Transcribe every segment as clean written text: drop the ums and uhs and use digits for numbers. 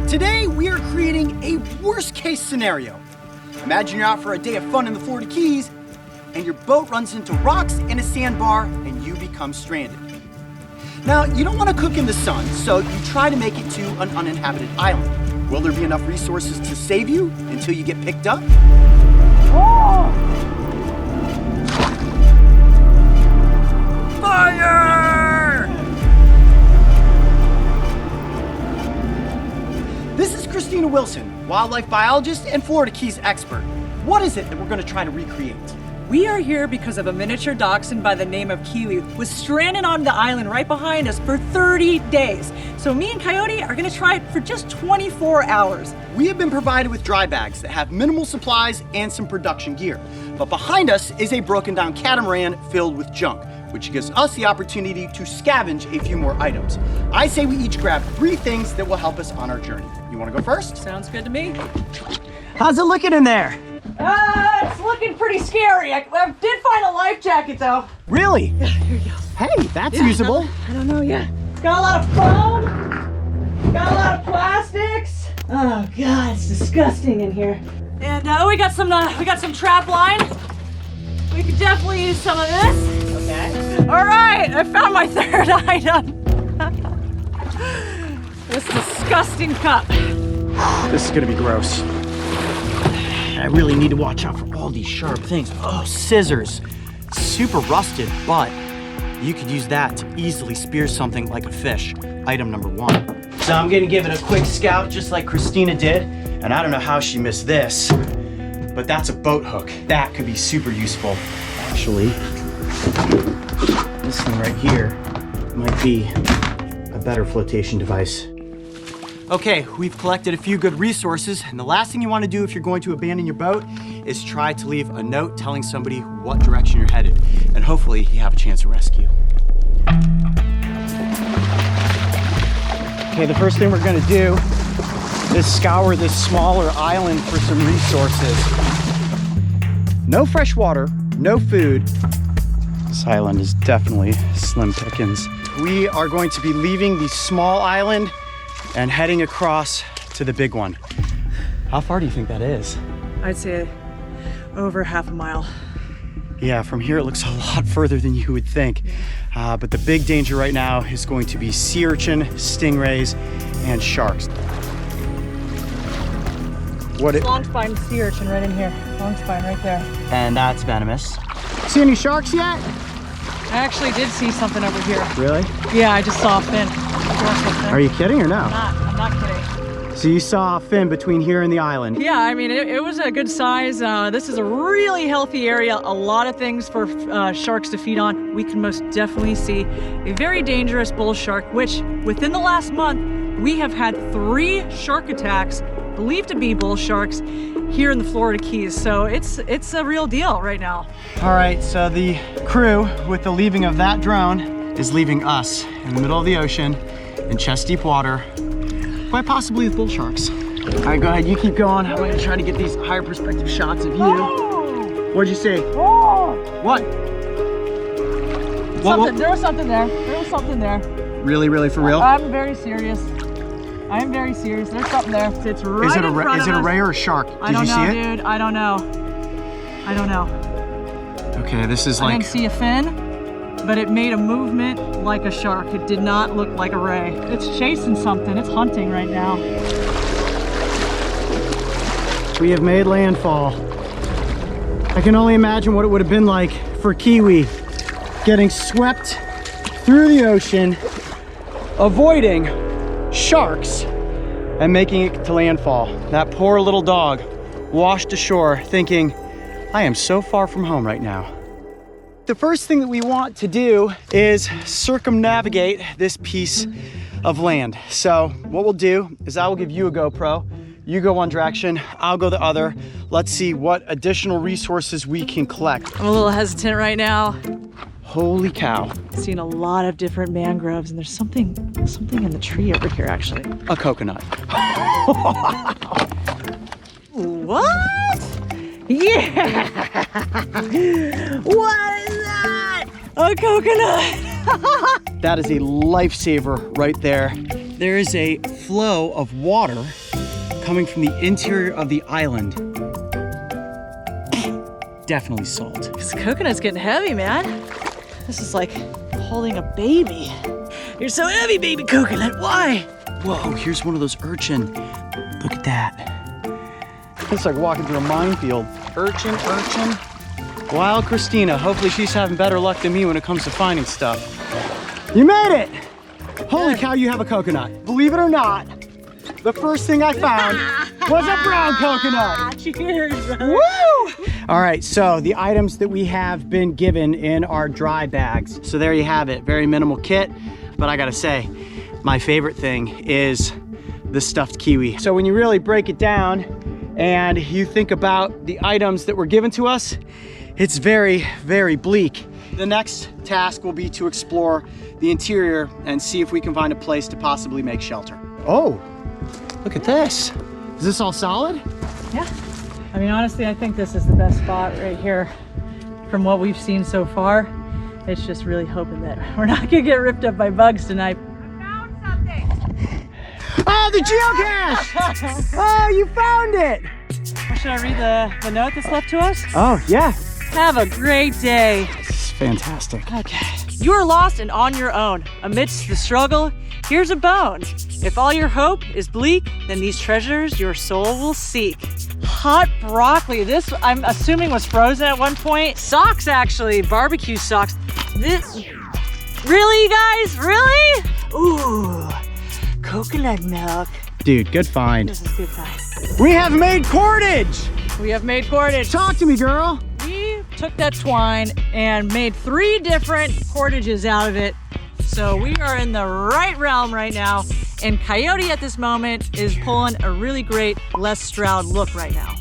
Today, we are creating a worst-case scenario. Imagine you're out for a day of fun in the Florida Keys, and your boat runs into rocks and a sandbar, and you become stranded. Now, you don't want to cook in the sun, so you try to make it to an uninhabited island. Will there be enough resources to save you until you get picked up? Oh! Fire! This is Christina Wilson, wildlife biologist and Florida Keys expert. What is it that we're going to try to recreate? We are here because of a miniature dachshund by the name of Kiwi who was stranded on the island right behind us for 30 days. So me and Coyote are gonna try it for just 24 hours. We have been provided with dry bags that have minimal supplies and some production gear. But behind us is a broken down catamaran filled with junk, which gives us the opportunity to scavenge a few more items. I say we each grab 3 things that will help us on our journey. You wanna go first? Sounds good to me. How's it looking in there? It's looking pretty scary. I did find a life jacket though. Really? Yeah, here you go. Hey, that's usable. I don't know yet. Got a lot of foam. Got a lot of plastics. Oh God, it's disgusting in here. And we got some trap line. We could definitely use some of this. Okay. All right, I found my 3rd item. This disgusting cup. This is gonna be gross. I really need to watch out for all these sharp things. Oh, scissors. Super rusted, but you could use that to easily spear something like a fish. Item number 1. So I'm gonna give it a quick scout just like Christina did. And I don't know how she missed this, but that's a boat hook. That could be super useful. Actually, this thing right here might be a better flotation device. Okay, we've collected a few good resources, and the last thing you want to do if you're going to abandon your boat is try to leave a note telling somebody what direction you're headed, and hopefully you have a chance to rescue. Okay, the first thing we're gonna do is scour this smaller island for some resources. No fresh water, no food. This island is definitely slim pickings. We are going to be leaving the small island and heading across to the big one. How far do you think that is? I'd say over half a mile. Yeah, from here it looks a lot further than you would think. But the big danger right now is going to be sea urchin, stingrays, and sharks. Long spine sea urchin right in here. Long spine right there. And that's venomous. See any sharks yet? I actually did see something over here. Really? Yeah, I just saw a fin. Are you kidding or no? I'm not kidding. So you saw a fin between here and the island? Yeah, I mean, it was a good size. This is a really healthy area. A lot of things for sharks to feed on. We can most definitely see a very dangerous bull shark, which within the last month, we have had 3 shark attacks, believed to be bull sharks, here in the Florida Keys. So it's a real deal right now. All right, so the crew with the leaving of that drone is leaving us in the middle of the ocean in chest deep water, quite possibly with bull sharks. All right, go ahead, you keep going. I'm gonna try to get these higher perspective shots of you. Oh! What'd you see? Oh! What? There was something there. There was something there. Really, really, for real? I'm very serious. I am very serious. There's something there. It's right in front of us. Is it a ray or a shark? Did you see it? I don't know, dude. I don't know. I don't know. Okay, this is like... I didn't see a fin, but it made a movement like a shark. It did not look like a ray. It's chasing something. It's hunting right now. We have made landfall. I can only imagine what it would have been like for Kiwi getting swept through the ocean, avoiding sharks and making it to landfall. That poor little dog washed ashore thinking, I am so far from home right now. The first thing that we want to do is circumnavigate this piece of land. So what we'll do is I will give you a GoPro. You go one direction, I'll go the other. Let's see what additional resources we can collect. I'm a little hesitant right now. Holy cow. Seeing a lot of different mangroves, and there's something in the tree over here actually. A coconut. What? Yeah! What is that? A coconut! That is a lifesaver right there. There is a flow of water coming from the interior of the island. Definitely salt. This coconut's getting heavy, man. This is like holding a baby. You're so heavy, baby coconut. Why? Whoa, here's one of those urchin. Look at that. It's like walking through a minefield. Urchin. Wild Christina. Hopefully she's having better luck than me when it comes to finding stuff. You made it! Holy cow, you have a coconut. Believe it or not, the first thing I found was a brown coconut. Cheers, brother. Woo! All right, so the items that we have been given in our dry bags. So there you have it, very minimal kit. But I gotta say, my favorite thing is the stuffed kiwi. So when you really break it down and you think about the items that were given to us, it's very, very bleak. The next task will be to explore the interior and see if we can find a place to possibly make shelter. Oh, look at this. Is this all solid? Yeah. I mean, honestly, I think this is the best spot right here from what we've seen so far. It's just really hoping that we're not gonna get ripped up by bugs tonight. I found something. Oh, the geocache! Oh, you found it! Should I read the note that's left to us? Oh, yeah. Have a great day. This is fantastic. Okay. You are lost and on your own. Amidst the struggle, here's a bone. If all your hope is bleak, then these treasures your soul will seek. Hot broccoli. This, I'm assuming, was frozen at one point. Socks, actually. Barbecue socks. This, really, you guys? Really? Ooh, coconut milk. Dude, good find. This is good find. We have made cordage! We have made cordage. Talk to me, girl. We took that twine and made 3 different cordages out of it. So we are in the right realm right now. And Coyote at this moment is pulling a really great Les Stroud look right now.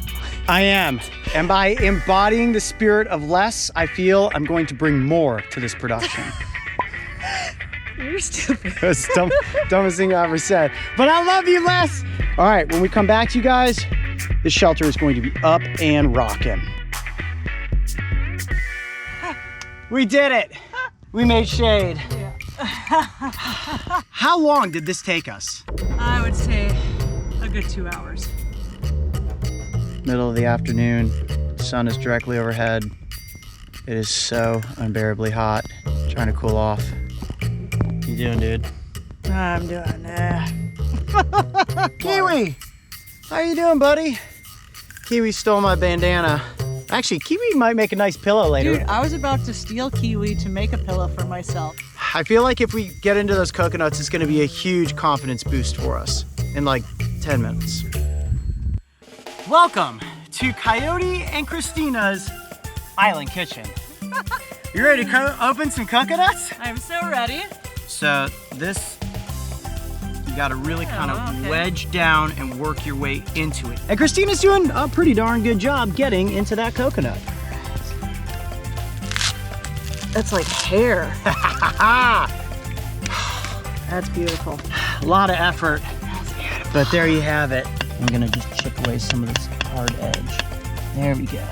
I am. And by embodying the spirit of less, I feel I'm going to bring more to this production. You're stupid. That's the dumbest thing I ever said. But I love you, Les. All right, when we come back to you guys, this shelter is going to be up and rocking. We did it. We made shade. Yeah. How long did this take us? I would say a good 2 hours. Middle of the afternoon, sun is directly overhead. It is so unbearably hot. Trying to cool off. What you doing, dude? I'm doing Kiwi! How you doing, buddy? Kiwi stole my bandana. Actually, Kiwi might make a nice pillow later. Dude, I was about to steal Kiwi to make a pillow for myself. I feel like if we get into those coconuts, it's gonna be a huge confidence boost for us in like 10 minutes. Welcome to Coyote and Christina's Island Kitchen. You ready to open some coconuts? I'm so ready. So this, you gotta really kind of wedge down and work your way into it. And Christina's doing a pretty darn good job getting into that coconut. That's like hair. That's beautiful. A lot of effort, but there you have it. I'm gonna just chip away some of this hard edge. There we go.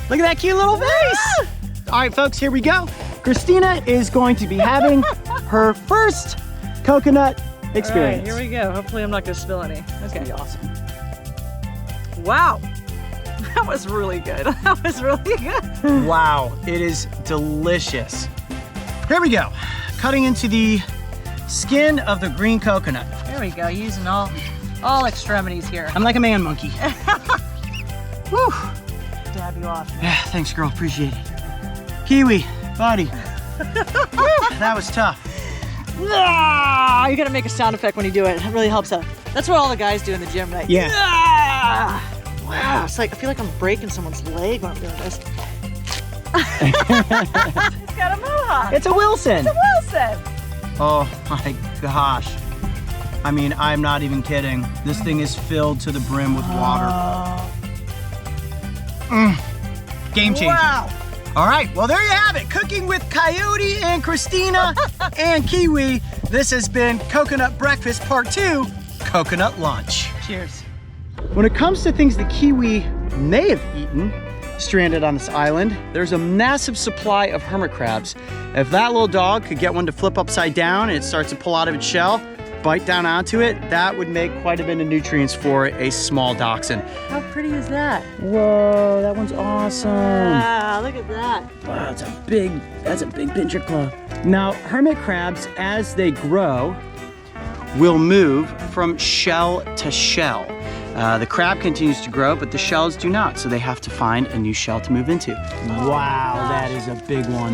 Look at that cute little face. All right, folks, here we go. Christina is going to be having her first coconut experience. All right, here we go. Hopefully I'm not gonna spill any. Okay. Be awesome. Wow. That was really good. That was really good. Wow, it is delicious. Here we go. Cutting into the skin of the green coconut. There we go. Using all extremities here. I'm like a man monkey. Woo. Dab you off. Yeah, thanks, girl. Appreciate it. Kiwi, buddy. That was tough. Ah, you gotta make a sound effect when you do it. It really helps out. That's what all the guys do in the gym, right? Yeah. Ah. Wow, it's like I feel like I'm breaking someone's leg when I'm doing this. It's got a mohawk. It's a Wilson. It's a Wilson. Oh my gosh. I mean, I'm not even kidding. This thing is filled to the brim with water. Game changer. Wow. All right, well, there you have it. Cooking with Coyote and Christina and Kiwi. This has been Coconut Breakfast Part 2, Coconut Lunch. Cheers. When it comes to things that Kiwi may have eaten stranded on this island, there's a massive supply of hermit crabs. If that little dog could get one to flip upside down and it starts to pull out of its shell, bite down onto it, that would make quite a bit of nutrients for a small dachshund. How pretty is that? Whoa, that one's awesome. Ah, look at that. Wow, that's a big pincher claw. Now, hermit crabs, as they grow, will move from shell to shell. The crab continues to grow, but the shells do not, so they have to find a new shell to move into. Wow, that is a big one.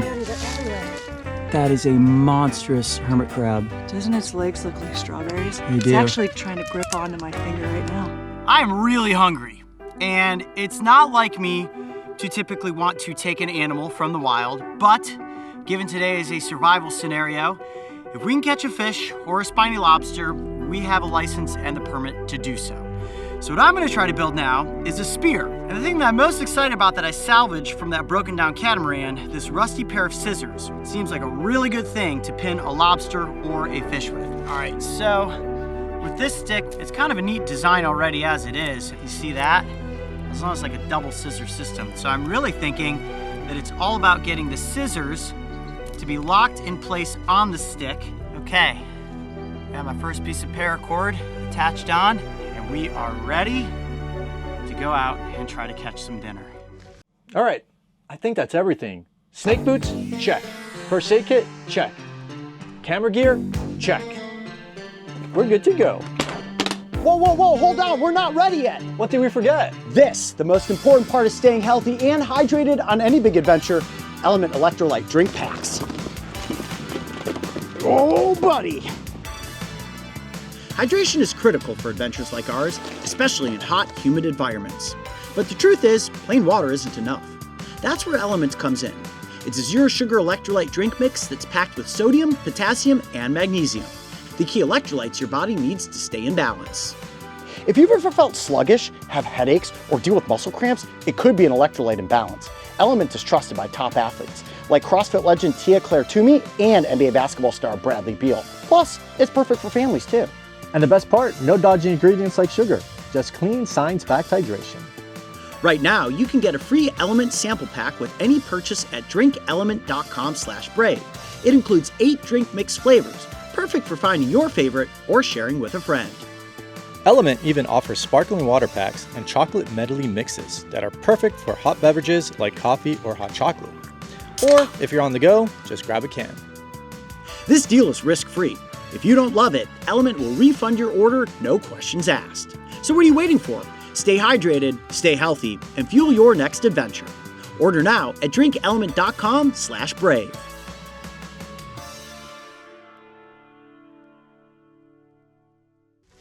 That is a monstrous hermit crab. Doesn't its legs look like strawberries? They It's do. actually trying to grip onto my finger right now. I'm really hungry, and it's not like me to typically want to take an animal from the wild, but given today is a survival scenario, if we can catch a fish or a spiny lobster, we have a license and the permit to do so. So what I'm gonna try to build now is a spear. And the thing that I'm most excited about that I salvaged from that broken down catamaran, this rusty pair of scissors. It seems like a really good thing to pin a lobster or a fish with. All right, so with this stick, it's kind of a neat design already as it is. You see that? As long as like a double scissor system. So I'm really thinking that it's all about getting the scissors to be locked in place on the stick. Okay, got my first piece of paracord attached on, and we are ready to go out and try to catch some dinner. All right, I think that's everything. Snake boots, check. First aid kit, check. Camera gear, check. We're good to go. Whoa, whoa, whoa, hold on, we're not ready yet. What did we forget? This, the most important part of staying healthy and hydrated on any big adventure, Element electrolyte drink packs. Oh, buddy. Hydration is critical for adventures like ours, especially in hot, humid environments. But the truth is, plain water isn't enough. That's where Element comes in. It's a zero sugar electrolyte drink mix that's packed with sodium, potassium, and magnesium, the key electrolytes your body needs to stay in balance. If you've ever felt sluggish, have headaches, or deal with muscle cramps, it could be an electrolyte imbalance. Element is trusted by top athletes, like CrossFit legend Tia-Claire Toomey and NBA basketball star Bradley Beal. Plus, it's perfect for families too. And the best part, no dodgy ingredients like sugar, just clean, science-backed hydration. Right now, you can get a free Element sample pack with any purchase at drinkelement.com/brave. It includes 8 drink mix flavors, perfect for finding your favorite or sharing with a friend. Element even offers sparkling water packs and chocolate medley mixes that are perfect for hot beverages like coffee or hot chocolate. Or if you're on the go, just grab a can. This deal is risk-free. If you don't love it, Element will refund your order, no questions asked. So what are you waiting for? Stay hydrated, stay healthy, and fuel your next adventure. Order now at drinkelement.com/brave.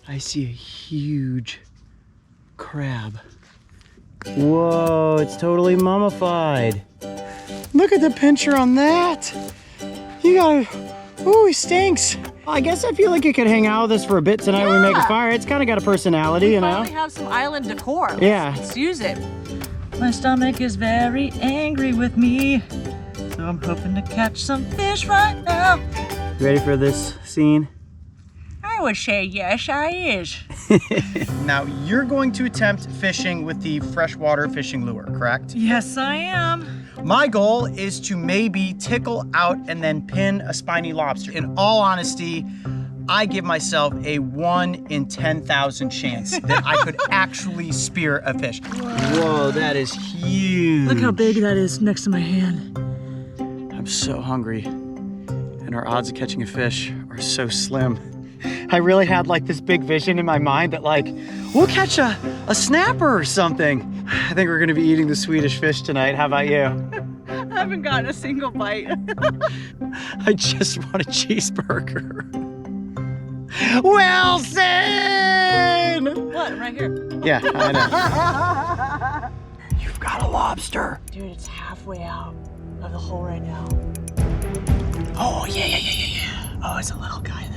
I see a huge crab. Whoa, it's totally mummified. Look at the pincher on that. You gotta, ooh, he stinks. I guess I feel like you could hang out with us for a bit tonight when we make a fire. It's kind of got a personality, you know? Finally have some island decor. Yeah. Let's use it. My stomach is very angry with me, so I'm hoping to catch some fish right now. Ready for this scene? I would say yes, I is. Now, you're going to attempt fishing with the freshwater fishing lure, correct? Yes, I am. My goal is to maybe tickle out and then pin a spiny lobster. In all honesty, I give myself a 1 in 10,000 chance that I could actually spear a fish. Whoa, that is huge. Look how big that is next to my hand. I'm so hungry, and our odds of catching a fish are so slim. I really had like this big vision in my mind that like, we'll catch a snapper or something. I think we're gonna be eating the Swedish fish tonight. How about you? I haven't gotten a single bite. I just want a cheeseburger. Wilson! What, right here? Yeah, I know. You've got a lobster. Dude, it's halfway out of the hole right now. Oh, yeah. Oh, it's a little guy though.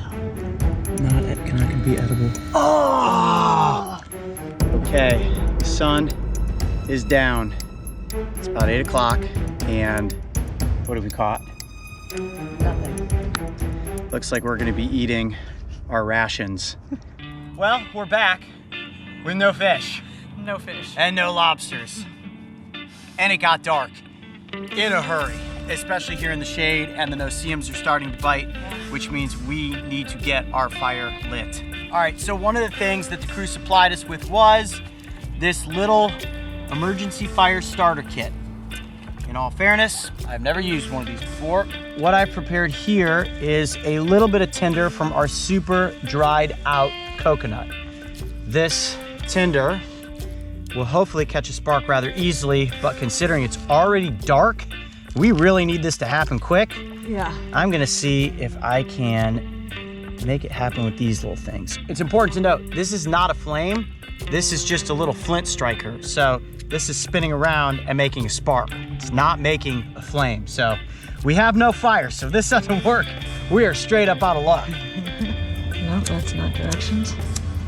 Not gonna be edible. Oh! Okay, the sun is down. It's about 8 o'clock, and what have we caught? Nothing. Looks like we're gonna be eating our rations. Well, we're back with no fish. No fish. And no lobsters. And it got dark in a hurry. especially here in the shade, and the no-see-ums are starting to bite, which means we need to get our fire lit. All right, so one of the things that the crew supplied us with was this little emergency fire starter kit. In all fairness, I've never used one of these before. What I've prepared here is a little bit of tinder from our super dried out coconut. This tinder will hopefully catch a spark rather easily, but considering it's already dark, we really need this to happen quick. Yeah. I'm gonna see if I can make it happen with these little things. It's important to note, this is not a flame. This is just a little flint striker. So this is spinning around and making a spark. It's not making a flame. So we have no fire, so this doesn't work. We are straight up out of luck. No, that's not directions.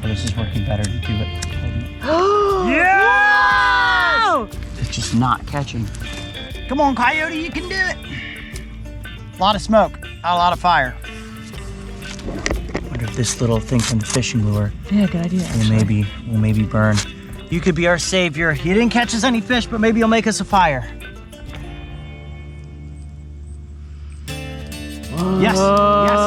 Well, this is working better to do it. Yes! It's just not catching. Come on, Coyote, you can do it. A lot of smoke, not a lot of fire. Wonder if this little thing from the fishing lure Yeah, good idea. will maybe burn. You could be our savior. You didn't catch us any fish, but maybe you'll make us a fire. Yes, yes.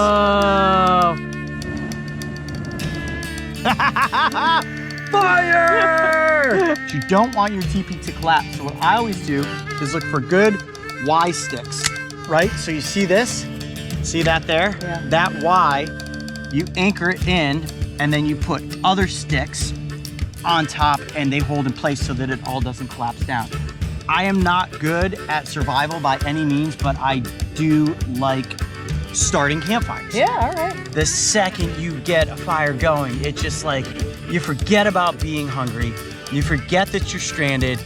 Fire! You don't want your teepee to collapse. So what I always do is look for good Y sticks, right? So you see this? See that there? Yeah. That Y, you anchor it in, and then you put other sticks on top, and they hold in place so that it all doesn't collapse down. I am not good at survival by any means, but I do like starting campfires. Yeah, all right. The second you get a fire going, it's just like, you forget about being hungry. You forget that you're stranded.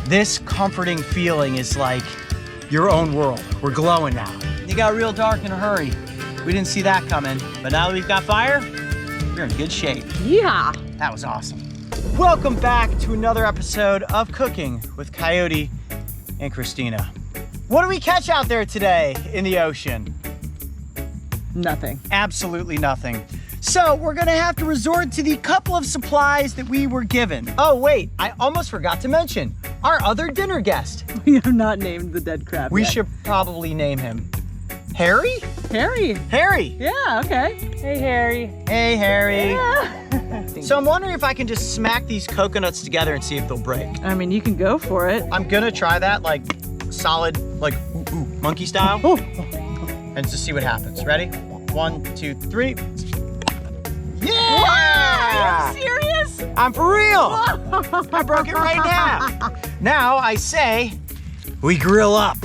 This comforting feeling is like your own world. We're glowing now. It got real dark in a hurry. We didn't see that coming, but now that we've got fire, we're in good shape. Yeah. That was awesome. Welcome back to another episode of Cooking with Coyote and Christina. What do we catch out there today in the ocean? Nothing. Absolutely nothing. So we're gonna have to resort to the couple of supplies that we were given. Oh wait, I almost forgot to mention our other dinner guest. We have not named the dead crab We yet. should probably name him Harry? Harry. Harry. Yeah, okay. Hey, Harry. Hey, Harry. Yeah. So I'm wondering if I can just smack these coconuts together and see if they'll break. I mean, you can go for it. I'm gonna try that like solid, like monkey style. Oh. And just see what happens. Ready? 1, 2, 3. Yeah! Are you serious? I'm for real. I broke it right now. Now I say we grill up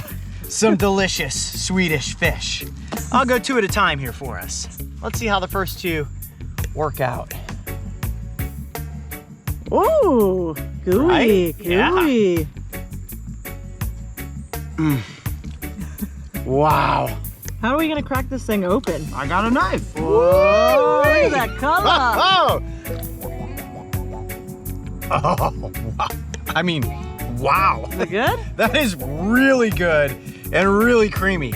some delicious Swedish fish. I'll go 2 at a time here for us. Let's see how the first 2 work out. Ooh, gooey, Right? gooey. Wow. How are we gonna crack this thing open? I got a knife. Whoa, look at that color. Oh, wow. I mean, wow. Is it good? That is really good and really creamy.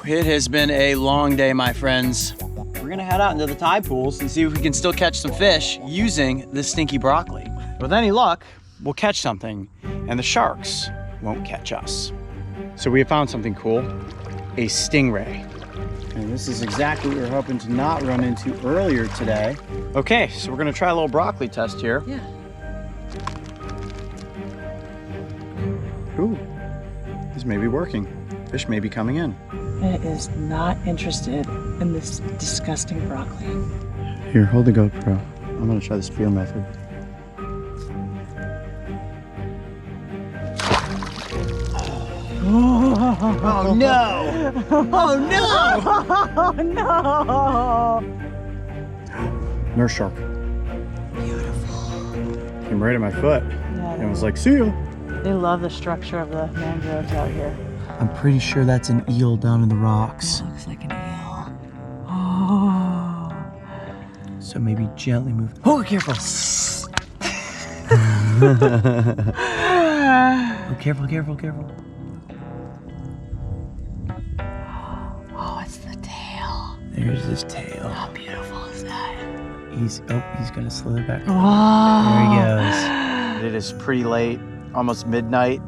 It has been a long day, my friends. We're gonna head out into the tide pools and see if we can still catch some fish using this stinky broccoli. With any luck, we'll catch something and the sharks won't catch us. So we have found something cool, a stingray. And this is exactly what we were hoping to not run into earlier today. Okay, so we're gonna try a little broccoli test here. Yeah. Ooh, this may be working. Fish may be coming in. It is not interested in this disgusting broccoli. Here, hold the GoPro. I'm gonna try this feel method. Oh no! Oh no! Oh no! Nurse shark. Beautiful. Came right at my foot and was like, see ya. They love the structure of the mangroves out here. I'm pretty sure that's an eel down in the rocks. Looks like an eel. Oh. So maybe gently move. Oh, careful. Oh, careful, careful, careful. Oh, it's the tail. There's his tail. How beautiful is that? He's gonna slither back. Wow. There he goes. It is pretty late, almost midnight.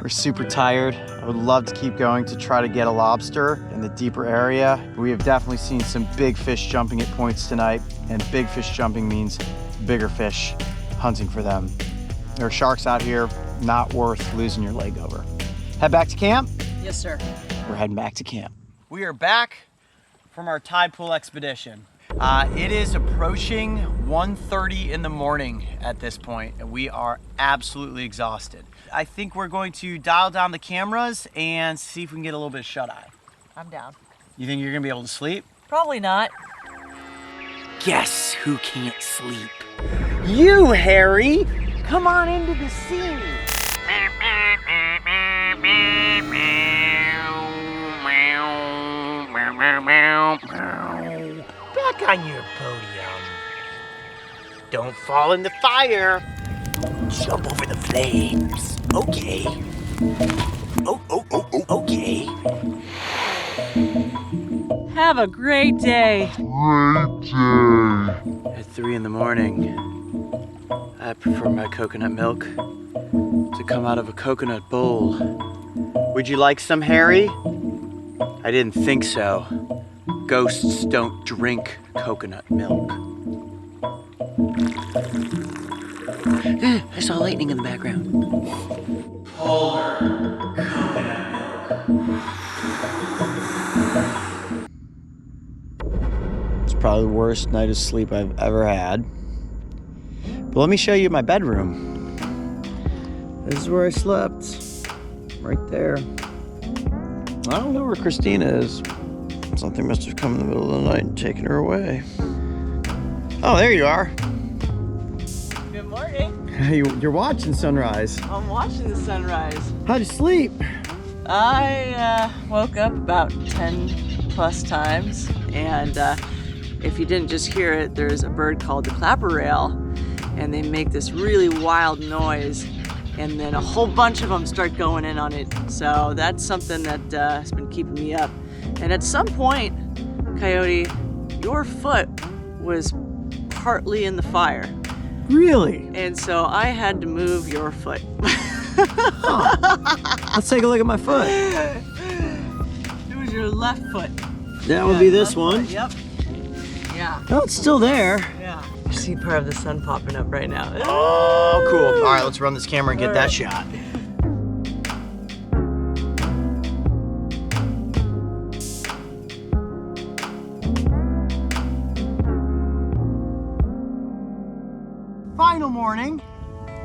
We're super tired. I would love to keep going to try to get a lobster in the deeper area. We have definitely seen some big fish jumping at points tonight, and big fish jumping means bigger fish hunting for them. There are sharks out here, not worth losing your leg over. Head back to camp? Yes, sir. We're heading back to camp. We are back from our tide pool expedition. It is approaching 1:30 in the morning at this point, and we are absolutely exhausted. I think we're going to dial down the cameras and see if we can get a little bit of shut-eye. I'm down. You think you're gonna be able to sleep? Probably not. Guess who can't sleep? You, Harry! Come on into the scene! Back on your podium. Don't fall in the fire. Jump over the flames. Okay. Okay. Have a great day. At 3 in the morning, I prefer my coconut milk to come out of a coconut bowl. Would you like some, Harry? I didn't think so. Ghosts don't drink coconut milk. I saw lightning in the background. Polar coconut milk. It's probably the worst night of sleep I've ever had. But let me show you my bedroom. This is where I slept. Right there. I don't know where Christina is. Something must have come in the middle of the night and taken her away. Oh, there you are. Good morning. You're watching sunrise. I'm watching the sunrise. How'd you sleep? I woke up about 10 plus times, and if you didn't just hear it, there's a bird called the clapper rail, and they make this really wild noise, and then a whole bunch of them start going in on it. So that's something that has been keeping me up. And at some point, Coyote, your foot was partly in the fire. Really? And so I had to move your foot. Let's take a look at my foot. It was your left foot. That would be this one. Foot, yep. Yeah. Oh, it's still there. Yeah. You see part of the sun popping up right now. Oh, cool. All right, let's run this camera and get that shot. Final morning,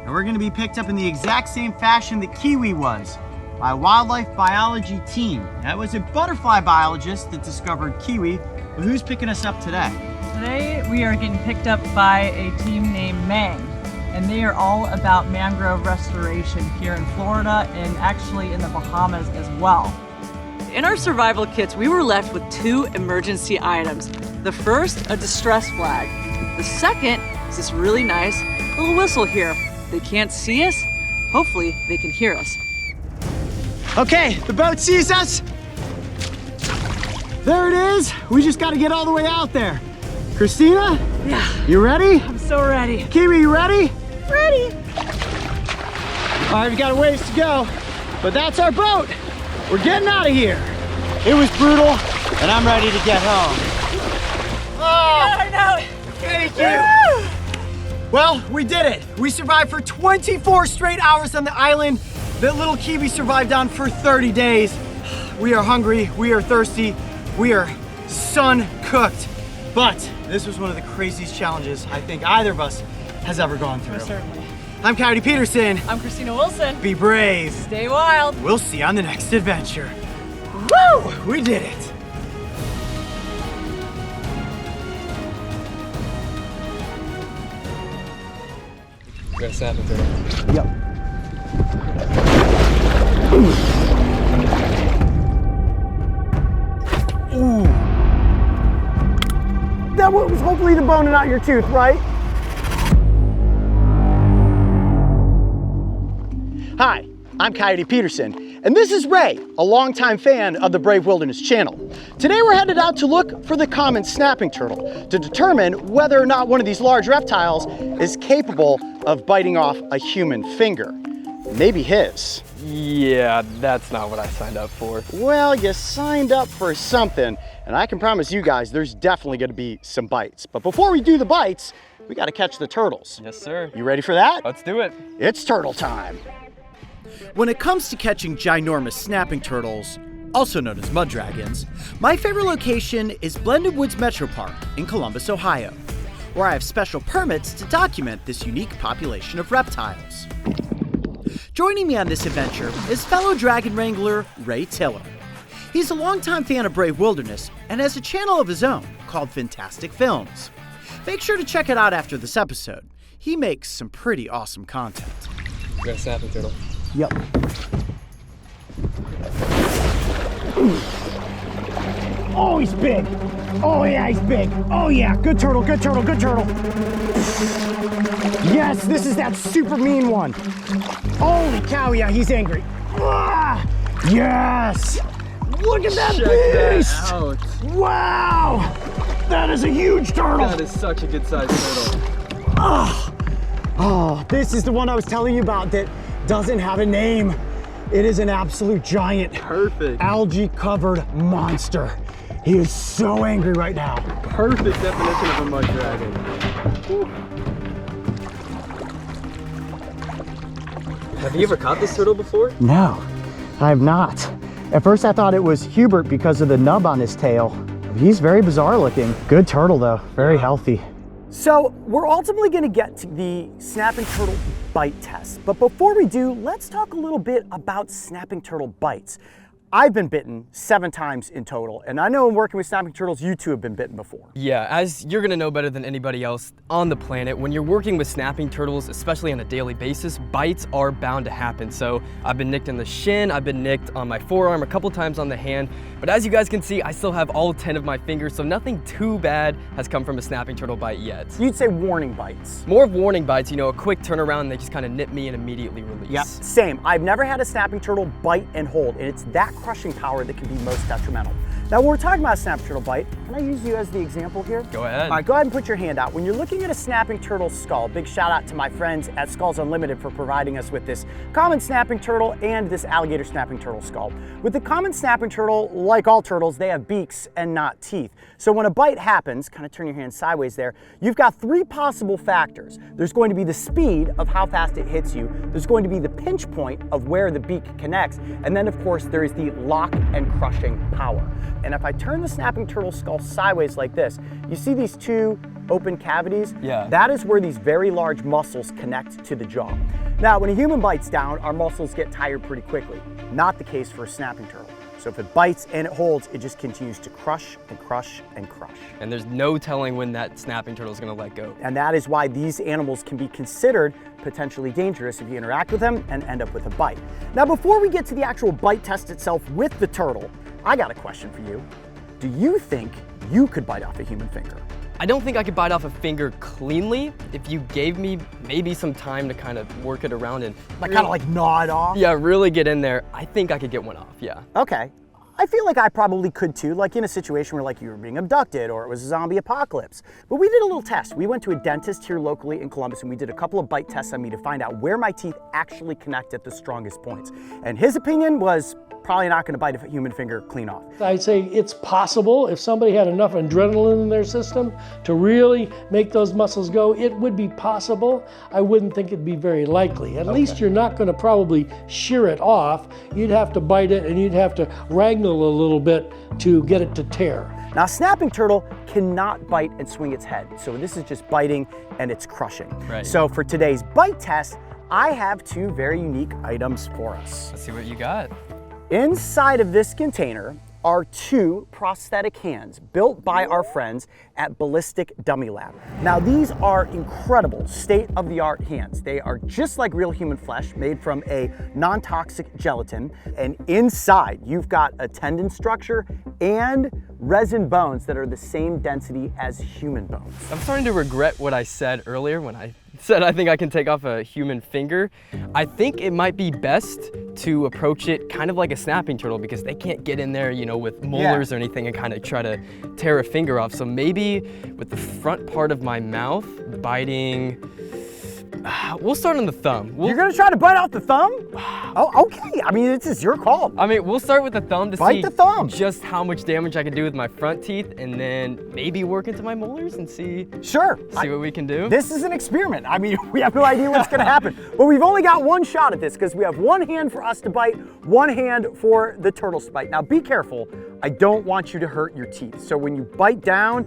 and we're gonna be picked up in the exact same fashion that Kiwi was, by a wildlife biology team. That was a butterfly biologist that discovered Kiwi, but who's picking us up today? Today we are getting picked up by a team named MEG, and they are all about mangrove restoration here in Florida and actually in the Bahamas as well. In our survival kits, we were left with 2 emergency items. The first, a distress flag. The second is this really nice little whistle here. They can't see us. Hopefully they can hear us. Okay, the boat sees us. There it is. We just got to get all the way out there. Christina? Yeah. You ready? I'm so ready. Kiwi, you ready? Ready. All right, we got a ways to go, but that's our boat. We're getting out of here. It was brutal, and I'm ready to get home. Oh, I know. thank you. Well, we did it. We survived for 24 straight hours on the island that little Kiwi survived on for 30 days. We are hungry, we are thirsty, we are sun-cooked. But this was one of the craziest challenges I think either of us has ever gone through. Certainly. I'm Coyote Peterson. I'm Christina Wilson. Be brave. Stay wild. We'll see you on the next adventure. Woo! We did it. Gonna snap into it. Yep. Ooh. That was hopefully the bone and not your tooth, right? Hi, I'm Coyote Peterson, and this is Ray, a longtime fan of the Brave Wilderness channel. Today we're headed out to look for the common snapping turtle to determine whether or not one of these large reptiles is capable of biting off a human finger. maybe his. Yeah, that's not what I signed up for. Well, you signed up for something, and I can promise you guys there's definitely gonna be some bites. But before we do the bites, we gotta catch the turtles. Yes, sir. You ready for that? Let's do it. It's turtle time. When it comes to catching ginormous snapping turtles, also known as mud dragons, my favorite location is Blended Woods Metro Park in Columbus, Ohio, where I have special permits to document this unique population of reptiles. Joining me on this adventure is fellow dragon wrangler Ray Tiller. He's a longtime fan of Brave Wilderness and has a channel of his own called Fantastic Films. Make sure to check it out after this episode. He makes some pretty awesome content. We got a snapping turtle. Yep. Oh, he's big. Oh, yeah, he's big. Oh, yeah. Good turtle, good turtle, good turtle. Yes, this is that super mean one. Holy cow, yeah, he's angry. Ah, yes. Look at that beast. Check that out. Wow. That is a huge turtle. That is such a good sized turtle. Oh, this is the one I was telling you about that doesn't have a name. It is an absolute giant, Perfect. algae-covered monster. He is so angry right now. Perfect definition of a mud dragon. Whew. Have you ever caught this turtle before? No, I have not. At first I thought it was Hubert because of the nub on his tail. He's very bizarre looking. Good turtle though, very healthy. So we're ultimately gonna get to the snapping turtle bite test. But before we do, let's talk a little bit about snapping turtle bites. I've been bitten 7 times in total, and I know in working with snapping turtles, you too have been bitten before. Yeah, as you're gonna know better than anybody else on the planet, when you're working with snapping turtles, especially on a daily basis, bites are bound to happen. So I've been nicked in the shin, I've been nicked on my forearm, a couple times on the hand, but as you guys can see, I still have all 10 of my fingers, so nothing too bad has come from a snapping turtle bite yet. You'd say warning bites. More of warning bites, you know, a quick turnaround and they just kind of nip me and immediately release. Yep, same. I've never had a snapping turtle bite and hold, and it's that crushing power that can be most detrimental. Now, when we're talking about a snapping turtle bite, can I use you as the example here? Go ahead. All right, go ahead and put your hand out. When you're looking at a snapping turtle skull, big shout out to my friends at Skulls Unlimited for providing us with this common snapping turtle and this alligator snapping turtle skull. With the common snapping turtle, like all turtles, they have beaks and not teeth. So when a bite happens, kind of turn your hand sideways there, you've got 3 possible factors. There's going to be the speed of how fast it hits you, there's going to be the pinch point of where the beak connects, and then of course there is the lock and crushing power. And if I turn the snapping turtle skull sideways like this, you see these 2 open cavities? Yeah. That is where these very large muscles connect to the jaw. Now, when a human bites down, our muscles get tired pretty quickly. Not the case for a snapping turtle. So if it bites and it holds, it just continues to crush and crush and crush. And there's no telling when that snapping turtle is gonna let go. And that is why these animals can be considered potentially dangerous if you interact with them and end up with a bite. Now, before we get to the actual bite test itself with the turtle, I got a question for you. Do you think you could bite off a human finger? I don't think I could bite off a finger cleanly if you gave me maybe some time to kind of work it around and Like kind of like gnaw it off? yeah, really get in there. I think I could get one off, yeah. Okay. I feel like I probably could too, like in a situation where like you were being abducted or it was a zombie apocalypse. But we did a little test. We went to a dentist here locally in Columbus and we did a couple of bite tests on me to find out where my teeth actually connect at the strongest points. And his opinion was probably not going to bite a human finger clean off. I'd say it's possible if somebody had enough adrenaline in their system to really make those muscles go, it would be possible. I wouldn't think it'd be very likely. At least you're not going to probably shear it off. You'd have to bite it and you'd have to wrangle a little bit to get it to tear. Now, a snapping turtle cannot bite and swing its head. So this is just biting and it's crushing. Right. So for today's bite test, I have 2 very unique items for us. Let's see what you got. Inside of this container are 2 prosthetic hands built by our friends at Ballistic Dummy Lab. Now, these are incredible state-of-the-art hands. They are just like real human flesh, made from a non-toxic gelatin. And inside, you've got a tendon structure and resin bones that are the same density as human bones. I'm starting to regret what I said earlier when I said I think I can take off a human finger. I think it might be best to approach it kind of like a snapping turtle because they can't get in there, you know, with molars or anything and kind of try to tear a finger off. So maybe with the front part of my mouth, biting We'll start on the thumb. You're gonna try to bite off the thumb? Oh, okay. I mean, this is your call. I mean, we'll start with the thumb to Bite see the thumb. just how much damage I can do with my front teeth, and then maybe work into my molars and see Sure. what we can do. This is an experiment. I mean, we have no idea what's gonna happen. But we've only got one shot at this because we have one hand for us to bite, one hand for the turtles to bite. Now be careful. I don't want you to hurt your teeth. So when you bite down,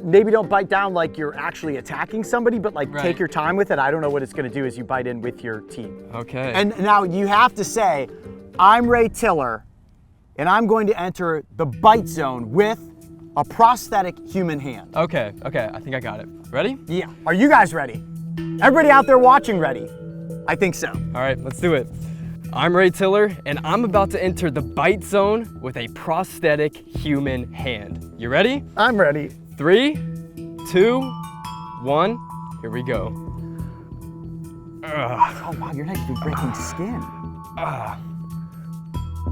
maybe don't bite down like you're actually attacking somebody, but like take your time with it. I don't know what it's gonna do as you bite in with your teeth. Okay. And now you have to say, I'm Ray Tiller, and I'm going to enter the bite zone with a prosthetic human hand. Okay, I think I got it. Ready? Yeah. Are you guys ready? Everybody out there watching ready? I think so. All right, let's do it. I'm Ray Tiller, and I'm about to enter the bite zone with a prosthetic human hand. You ready? I'm ready. 3, 2, 1, here we go. Oh wow, you're not even breaking skin.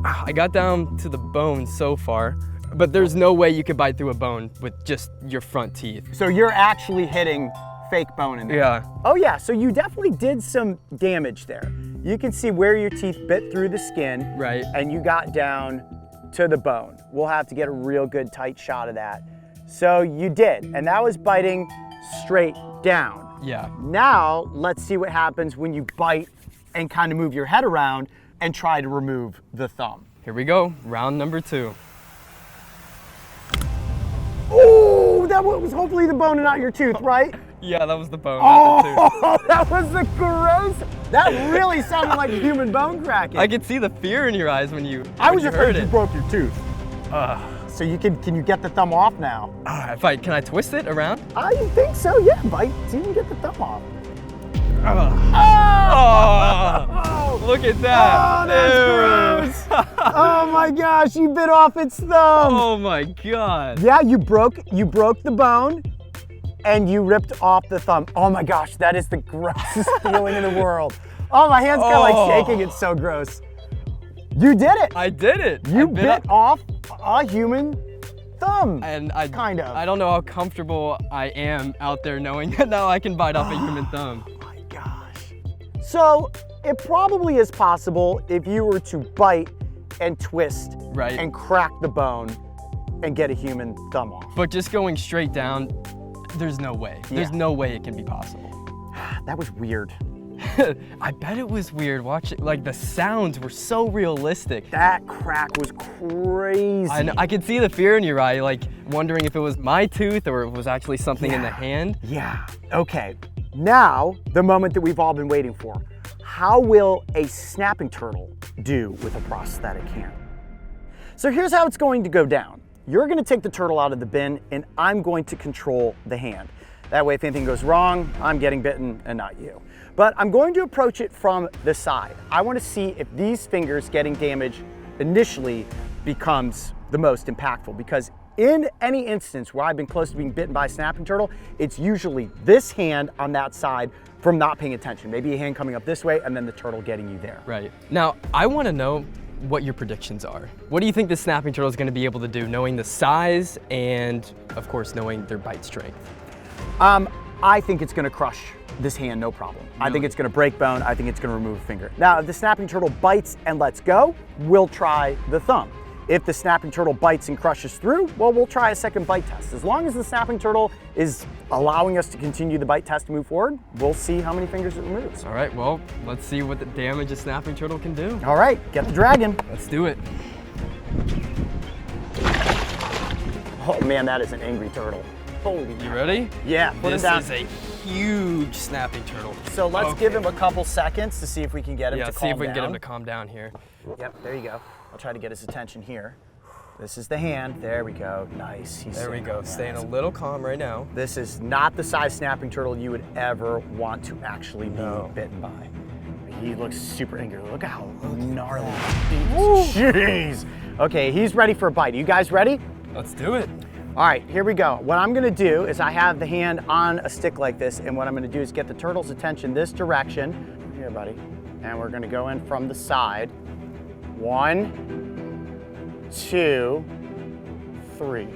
I got down to the bone so far, but there's no way you could bite through a bone with just your front teeth. So you're actually hitting fake bone in there. Yeah. Oh yeah, so you definitely did some damage there. You can see where your teeth bit through the skin. Right. And you got down to the bone. We'll have to get a real good tight shot of that. So you did, and that was biting straight down. Yeah. Now, let's see what happens when you bite and kind of move your head around and try to remove the thumb. Here we go, round number 2. Oh, that was hopefully the bone and not your tooth, right? Yeah, that was the bone, not the tooth. Oh, that was the gross. That really sounded like human bone cracking. I could see the fear in your eyes when you I was when you afraid heard you it. broke your tooth. So you can you get the thumb off now? Can I twist it around? I think so, yeah, bite. See if you can get the thumb off. Oh, look at that. Oh, that's gross. Oh my gosh, you bit off its thumb. Oh my God. Yeah, you broke the bone and you ripped off the thumb. Oh my gosh, that is the grossest feeling in the world. Oh, my hand's kind of like shaking, it's so gross. You did it. I did it. You bit off a human thumb. And I don't know how comfortable I am out there knowing that now I can bite off a human thumb. Oh my gosh. So it probably is possible if you were to bite and twist and crack the bone and get a human thumb off. But just going straight down, there's no way. There's no way it can be possible. That was weird. I bet it was weird watching, like the sounds were so realistic. That crack was crazy. I know, I could see the fear in your eye, like wondering if it was my tooth or if it was actually something in the hand. Yeah, okay. Now, the moment that we've all been waiting for. How will a snapping turtle do with a prosthetic hand? So here's how it's going to go down. You're gonna take the turtle out of the bin and I'm going to control the hand. That way if anything goes wrong, I'm getting bitten and not you. But I'm going to approach it from the side. I want to see if these fingers getting damaged initially becomes the most impactful, because in any instance where I've been close to being bitten by a snapping turtle, it's usually this hand on that side from not paying attention. Maybe a hand coming up this way and then the turtle getting you there. Right. Now, I want to know what your predictions are. What do you think the snapping turtle is going to be able to do, knowing the size and, of course, knowing their bite strength? I think it's going to crush this hand, no problem. Really? I think it's going to break bone. I think it's going to remove a finger. Now, if the snapping turtle bites and lets go, we'll try the thumb. If the snapping turtle bites and crushes through, well, we'll try a second bite test. As long as the snapping turtle is allowing us to continue the bite test to move forward, we'll see how many fingers it removes. All right, well, let's see what the damage a snapping turtle can do. All right, get the dragon. Let's do it. Oh man, that is an angry turtle. Holy You ready? Yeah, put him down. This is a huge snapping turtle. So let's give him a couple seconds to see if we can get him to calm down. Yeah, see if we can get him to calm down here. Yep, there you go. I'll try to get his attention here. This is the hand. There we go. Nice. There we go. Staying a little calm right now. This is not the size snapping turtle you would ever want to actually be bitten by. He looks super angry. Look how gnarly. Jeez. Okay, he's ready for a bite. Are you guys ready? Let's do it. All right, here we go. What I'm gonna do is I have the hand on a stick like this, and what I'm gonna do is get the turtle's attention this direction. Here, buddy. And we're gonna go in from the side. 1, 2, 3.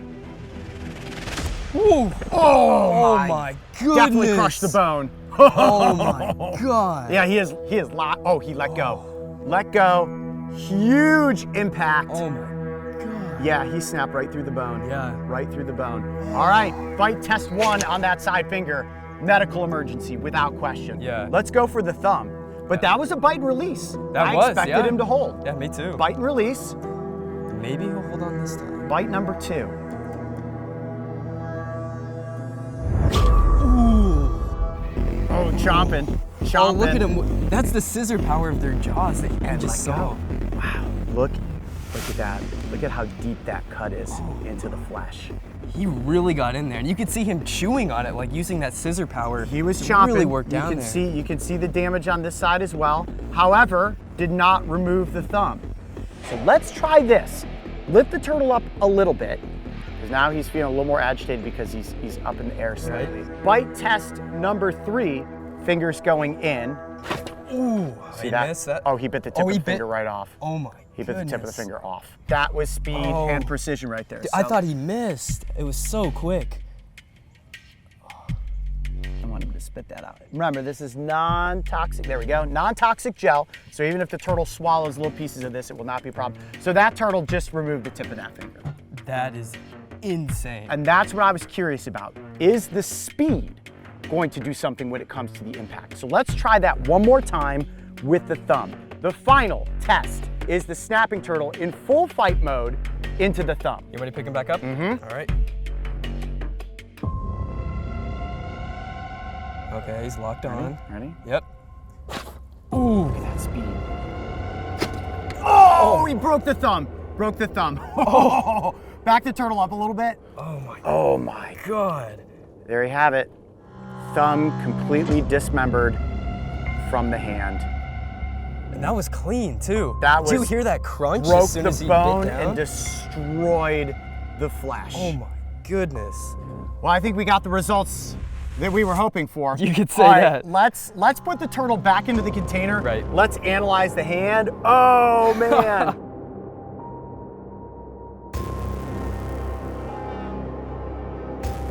Ooh. Oh my goodness. Definitely crushed the bone. Oh my God. Yeah, he is locked. Oh, he let go. Let go. Huge impact. Oh my God. Yeah, he snapped right through the bone. Yeah. Right through the bone. All right, bite test 1 on that side finger. Medical emergency, without question. Yeah. Let's go for the thumb. But that was a bite and release. I expected him to hold. Yeah, me too. Bite and release. Maybe he'll hold on this time. Bite number 2. Oh, chomping. Oh, look at him. That's the scissor power of their jaws that you just saw. Wow, look at that. Look at how deep that cut is into the flesh. He really got in there, and you could see him chewing on it, like using that scissor power. He was to chomping. Really work down there. You can see the damage on this side as well. However, did not remove the thumb. So let's try this. Lift the turtle up a little bit, because now he's feeling a little more agitated because he's up in the air slightly. Right. Bite test number 3, fingers going in. Ooh, see that? Missed that? Oh, he bit the tip of the finger right off. Oh my He bit the tip of the finger off. That was speed and precision right there. I thought he missed. It was so quick. I want him to spit that out. Remember, this is non-toxic. There we go. Non-toxic gel. So even if the turtle swallows little pieces of this, it will not be a problem. So that turtle just removed the tip of that finger. That is insane. And that's what I was curious about. Is the speed going to do something when it comes to the impact? So let's try that one more time with the thumb. The final test is the snapping turtle in full fight mode into the thumb. You ready to pick him back up? Mm-hmm. All right. Okay, he's locked on. Ready? Yep. Ooh, look at that speed. Oh, he broke the thumb. Broke the thumb. Oh, back the turtle up a little bit. Oh my. Oh my God. There you have it. Thumb completely dismembered from the hand. And that was clean too. That was. Did you hear that crunch Broke as soon the as he bone bit down? and destroyed the flesh. Oh my goodness. Well, I think we got the results that we were hoping for. You could say All right, that. Let's put the turtle back into the container. Right. Let's analyze the hand. Oh man.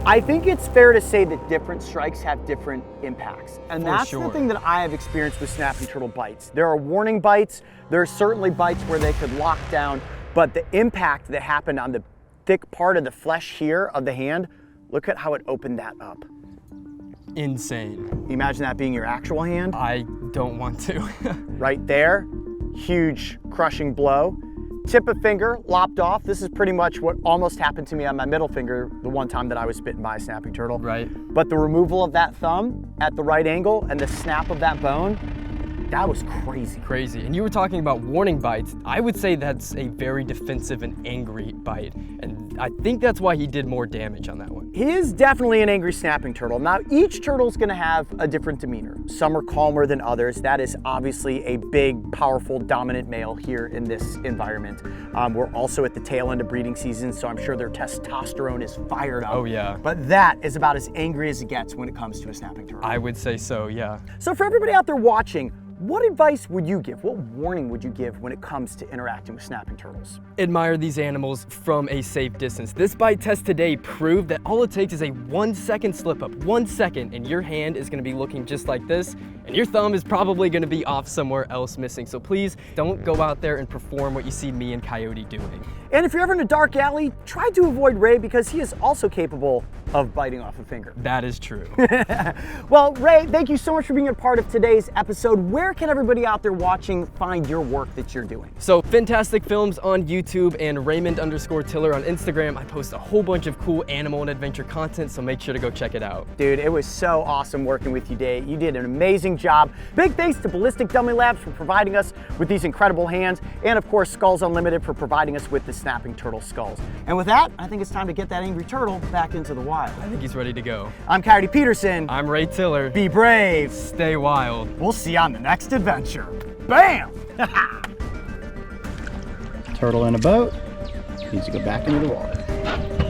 I think it's fair to say that different strikes have different impacts. And that's the thing that I have experienced with snapping turtle bites. There are warning bites. There are certainly bites where they could lock down, but the impact that happened on the thick part of the flesh here of the hand, look at how it opened that up. Insane. Imagine that being your actual hand. I don't want to. Right there, huge crushing blow. Tip of finger lopped off. This is pretty much what almost happened to me on my middle finger the one time that I was bitten by a snapping turtle. Right. But the removal of that thumb at the right angle and the snap of that bone, that was crazy. Crazy. And you were talking about warning bites. I would say that's a very defensive and angry bite. And I think that's why he did more damage on that one. He is definitely an angry snapping turtle. Now, each turtle's gonna have a different demeanor. Some are calmer than others. That is obviously a big, powerful, dominant male here in this environment. We're also at the tail end of breeding season, so I'm sure their testosterone is fired up. Oh yeah. But that is about as angry as it gets when it comes to a snapping turtle. I would say so, yeah. So for everybody out there watching, what advice would you give? What warning would you give when it comes to interacting with snapping turtles? Admire these animals from a safe distance. This bite test today proved that all it takes is a 1 second slip up, 1 second, and your hand is gonna be looking just like this, and your thumb is probably gonna be off somewhere else missing. So please don't go out there and perform what you see me and Coyote doing. And if you're ever in a dark alley, try to avoid Ray because he is also capable of biting off a finger. That is true. Well, Ray, thank you so much for being a part of today's episode. Where can everybody out there watching find your work that you're doing? So Fantastic Films on YouTube and Raymond_Tiller on Instagram. I post a whole bunch of cool animal and adventure content, so make sure to go check it out. Dude, it was so awesome working with you today. You did an amazing job. Big thanks to Ballistic Dummy Labs for providing us with these incredible hands, and of course Skulls Unlimited for providing us with the snapping turtle skulls. And with that, I think it's time to get that angry turtle back into the wild. I think he's ready to go. I'm Coyote Peterson. I'm Ray Tiller. Be brave. Stay wild. We'll see you on the next adventure. Bam! Turtle in a boat needs to go back into the water.